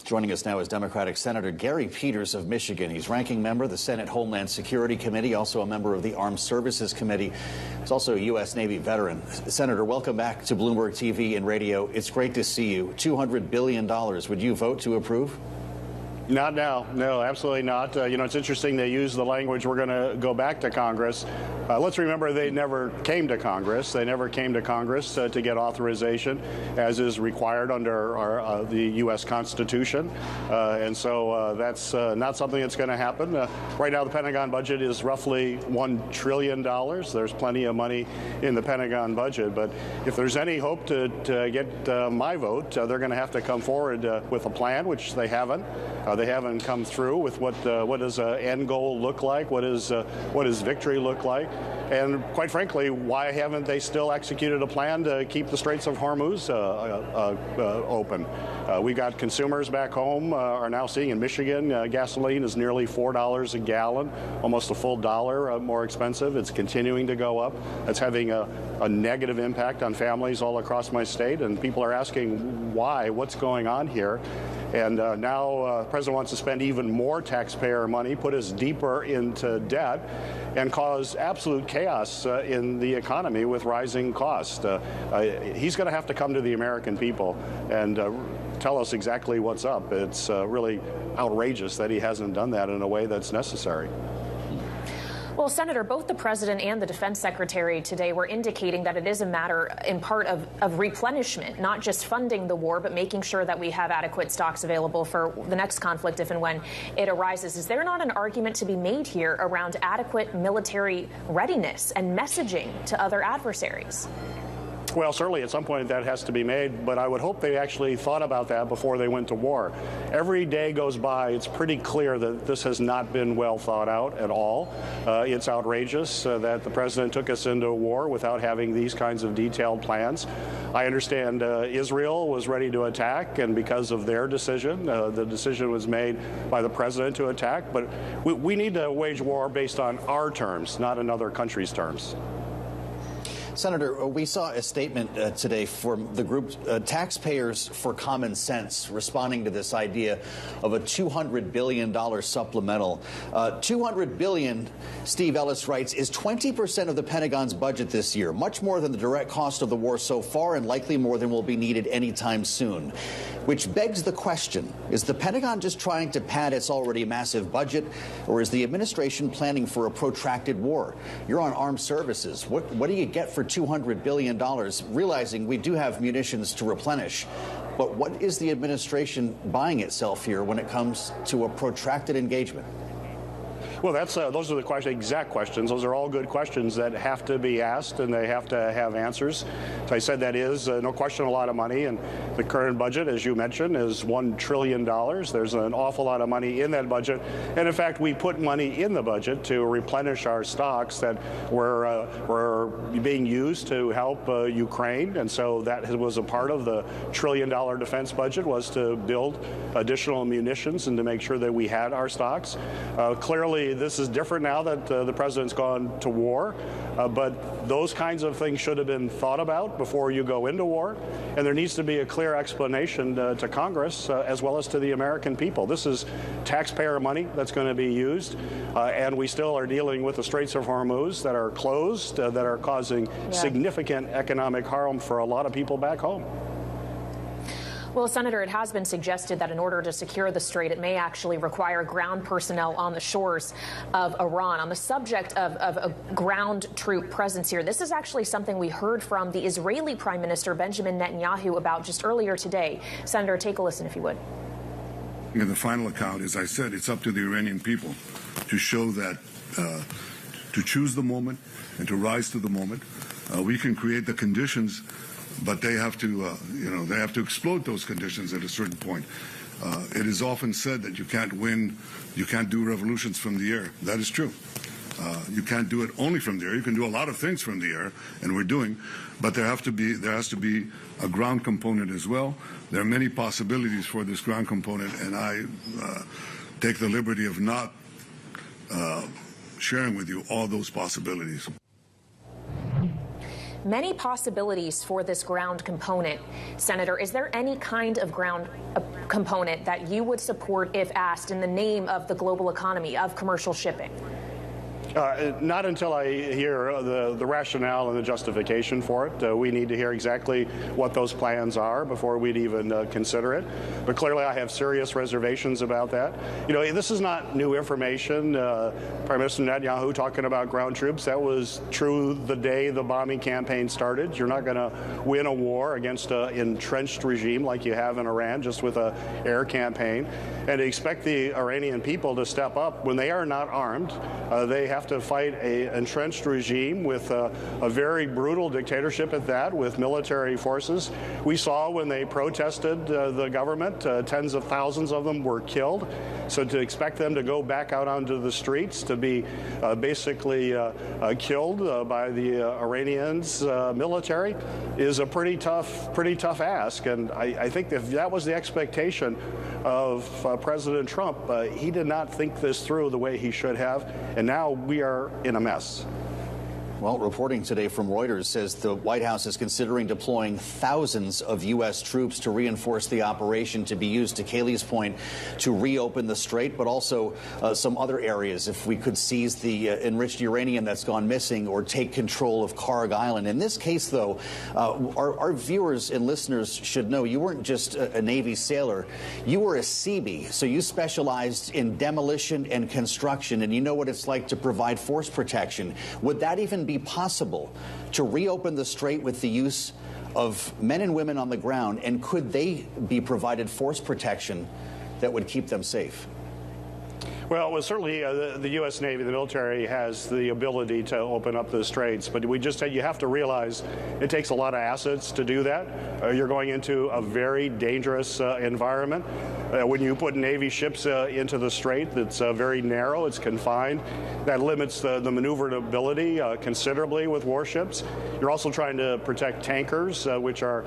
Joining us now is Democratic Senator Gary Peters of Michigan. He's ranking member of the Senate Homeland Security Committee, also a member of the Armed Services Committee. He's also a U.S. Navy veteran. Senator, welcome back to Bloomberg TV and radio. It's great to see you. $200 billion. Would you vote to approve? Not now. No, absolutely not. It's interesting they use the language, we're going to go back to Congress. Let's remember they never came to Congress. They never came to Congress to get authorization, as is required under the U.S. Constitution. And so that's not something that's going to happen. Right now, the Pentagon budget is roughly $1 trillion. There's plenty of money in the Pentagon budget. But if there's any hope to get my vote, they're going to have to come forward with a plan, which they haven't. They haven't come through with what does an end goal look like? What does victory look like? And quite frankly, why haven't they still executed a plan to keep the Straits of Hormuz open? We've got consumers back home are now seeing in Michigan gasoline is nearly $4 a gallon, almost a full dollar more expensive. It's continuing to go up. That's having a negative impact on families all across my state, and people are asking why, what's going on here. And now the president wants to spend even more taxpayer money, put us deeper into debt, and cause absolute chaos in the economy with rising costs. He's going to have to come to the American people and tell us exactly what's up. It's really outrageous that he hasn't done that in a way that's necessary. Well, Senator, both the president and the defense secretary today were indicating that it is a matter in part of replenishment, not just funding the war, but making sure that we have adequate stocks available for the next conflict if and when it arises. Is there not an argument to be made here around adequate military readiness and messaging to other adversaries? Well, certainly at some point that has to be made, but I would hope they actually thought about that before they went to war. Every day goes by, it's pretty clear that this has not been well thought out at all. It's outrageous that the president took us into war without having these kinds of detailed plans. I understand Israel was ready to attack, and because of their decision, the decision was made by the president to attack. But we need to wage war based on our terms, not another country's terms. Senator, we saw a statement today from the group Taxpayers for Common Sense responding to this idea of a $200 billion supplemental. $200 billion, Steve Ellis writes, is 20% of the Pentagon's budget this year, much more than the direct cost of the war so far and likely more than will be needed anytime soon. Which begs the question, is the Pentagon just trying to pad its already massive budget, or is the administration planning for a protracted war? You're on armed services. What do you get for $200 billion, realizing we do have munitions to replenish? But what is the administration buying itself here when it comes to a protracted engagement? Well, those are the exact questions. Those are all good questions that have to be asked, and they have to have answers. So I said that is, no question, a lot of money. And the current budget, as you mentioned, is $1 trillion. There's an awful lot of money in that budget. And in fact, we put money in the budget to replenish our stocks that were being used to help Ukraine. And so that was a part of the $1 trillion defense budget, was to build additional munitions and to make sure that we had our stocks. Clearly, this is different now that the president's gone to war, but those kinds of things should have been thought about before you go into war, and there needs to be a clear explanation to Congress as well as to the American people. This is taxpayer money that's going to be used, and we still are dealing with the Straits of Hormuz that are closed, that are causing significant economic harm for a lot of people back home. Well, Senator, it has been suggested that in order to secure the strait, it may actually require ground personnel on the shores of Iran. On the subject of a ground troop presence here, this is actually something we heard from the Israeli Prime Minister Benjamin Netanyahu about just earlier today. Senator, take a listen if you would. In the final account, as I said, it's up to the Iranian people to show that, to choose the moment and to rise to the moment. We can create the conditions, but they have to, they have to explode those conditions at a certain point. It is often said that you can't do revolutions from the air. That is true. You can't do it only from the air. You can do a lot of things from the air, and we're doing, but there has to be a ground component as well. There are many possibilities for this ground component, and I take the liberty of not sharing with you all those possibilities. many possibilities for this ground component. Senator, is there any kind of ground component that you would support if asked in the name of the global economy, of commercial shipping? Not until I hear the rationale and the justification for it. We need to hear exactly what those plans are before we'd even consider it. But clearly I have serious reservations about that. You know, this is not new information. Prime Minister Netanyahu talking about ground troops, that was true the day the bombing campaign started. You're not going to win a war against an entrenched regime like you have in Iran just with an air campaign. And to expect the Iranian people to step up when they are not armed, they have to fight an entrenched regime with a very brutal dictatorship at that, with military forces. We saw when they protested the government, tens of thousands of them were killed. So to expect them to go back out onto the streets to be basically killed by the Iranians military is a pretty tough ask. And I think if that was the expectation of President Trump, he did not think this through the way he should have. And now we are in a mess. Well, reporting today from Reuters says the White House is considering deploying thousands of U.S. troops to reinforce the operation to be used, to Kailey's point, to reopen the strait, but also some other areas if we could seize the enriched uranium that's gone missing or take control of Karg Island. In this case, though, our viewers and listeners should know you weren't just a Navy sailor. You were a Seabee, so you specialized in demolition and construction, and you know what it's like to provide force protection. Would that even be possible to reopen the strait with the use of men and women on the ground, and could they be provided force protection that would keep them safe? Well, certainly the U.S. Navy, the military, has the ability to open up the straits, but you have to realize it takes a lot of assets to do that. You're going into a very dangerous environment. When you put Navy ships into the strait, it's very narrow, it's confined. That limits the maneuverability considerably with warships. You're also trying to protect tankers, which are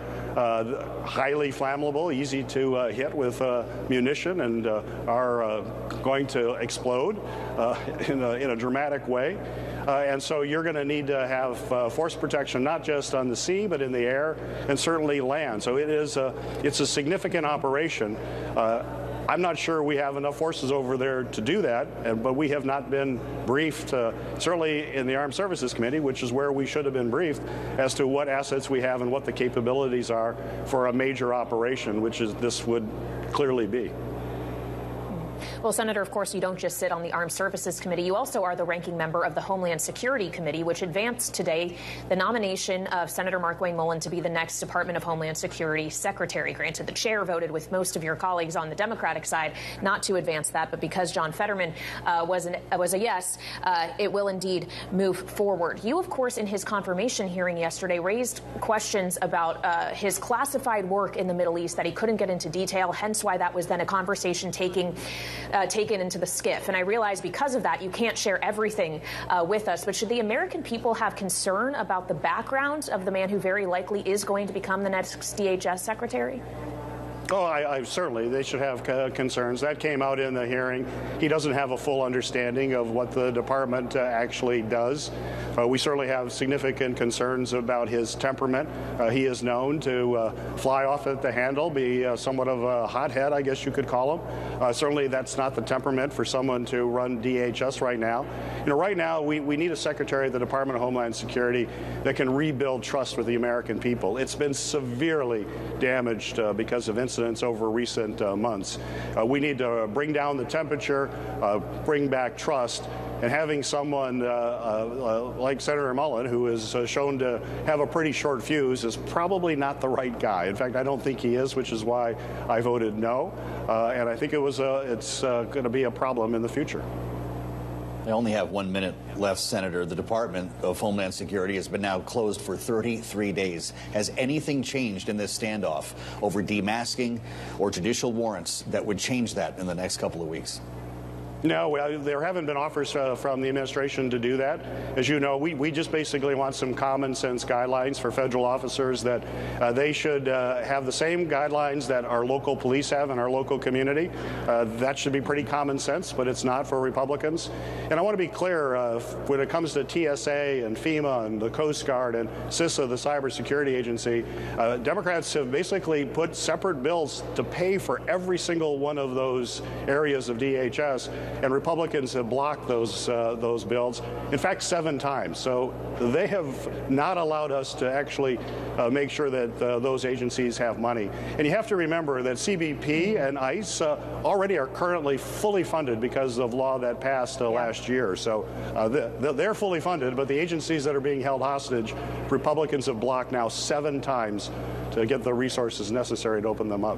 highly flammable, easy to hit with munition, and are going to explode in a dramatic way. And so you're going to need to have force protection not just on the sea, but in the air and certainly land. So it's a significant operation. I'm not sure we have enough forces over there to do that, but we have not been briefed, certainly in the Armed Services Committee, which is where we should have been briefed, as to what assets we have and what the capabilities are for a major operation, which is this would clearly be. Well, Senator, of course, you don't just sit on the Armed Services Committee. You also are the ranking member of the Homeland Security Committee, which advanced today the nomination of Senator Markwayne Mullin to be the next Department of Homeland Security Secretary. Granted, the chair voted with most of your colleagues on the Democratic side not to advance that, but because John Fetterman was a yes, it will indeed move forward. You, of course, in his confirmation hearing yesterday, raised questions about his classified work in the Middle East that he couldn't get into detail, hence why that was then a conversation taken into the skiff. And I realize because of that, you can't share everything with us. But should the American people have concern about the background of the man who very likely is going to become the next DHS secretary? Oh, I certainly, they should have concerns. That came out in the hearing. He doesn't have a full understanding of what the department actually does. We certainly have significant concerns about his temperament. He is known to fly off at the handle, be somewhat of a hothead, I guess you could call him. Certainly that's not the temperament for someone to run DHS right now. You know, right now we need a secretary of the Department of Homeland Security that can rebuild trust with the American people. It's been severely damaged because of incidents over recent months. We need to bring down the temperature, bring back trust, and having someone like Senator Mullin, who is shown to have a pretty short fuse, is probably not the right guy. In fact, I don't think he is, which is why I voted no. And I think it's going to be a problem in the future. I only have 1 minute left, Senator. The Department of Homeland Security has been now closed for 33 days. Has anything changed in this standoff over demasking or judicial warrants that would change that in the next couple of weeks? No, there haven't been offers from the administration to do that. As you know, we just basically want some common sense guidelines for federal officers that they should have the same guidelines that our local police have in our local community. That should be pretty common sense, but it's not for Republicans. And I want to be clear, when it comes to TSA and FEMA and the Coast Guard and CISA, the cybersecurity agency, Democrats have basically put separate bills to pay for every single one of those areas of DHS. And Republicans have blocked those bills, in fact, 7 times. So they have not allowed us to actually make sure that those agencies have money. And you have to remember that CBP and ICE already are currently fully funded because of law that passed last year. So they're fully funded, but the agencies that are being held hostage, Republicans have blocked now 7 times to get the resources necessary to open them up.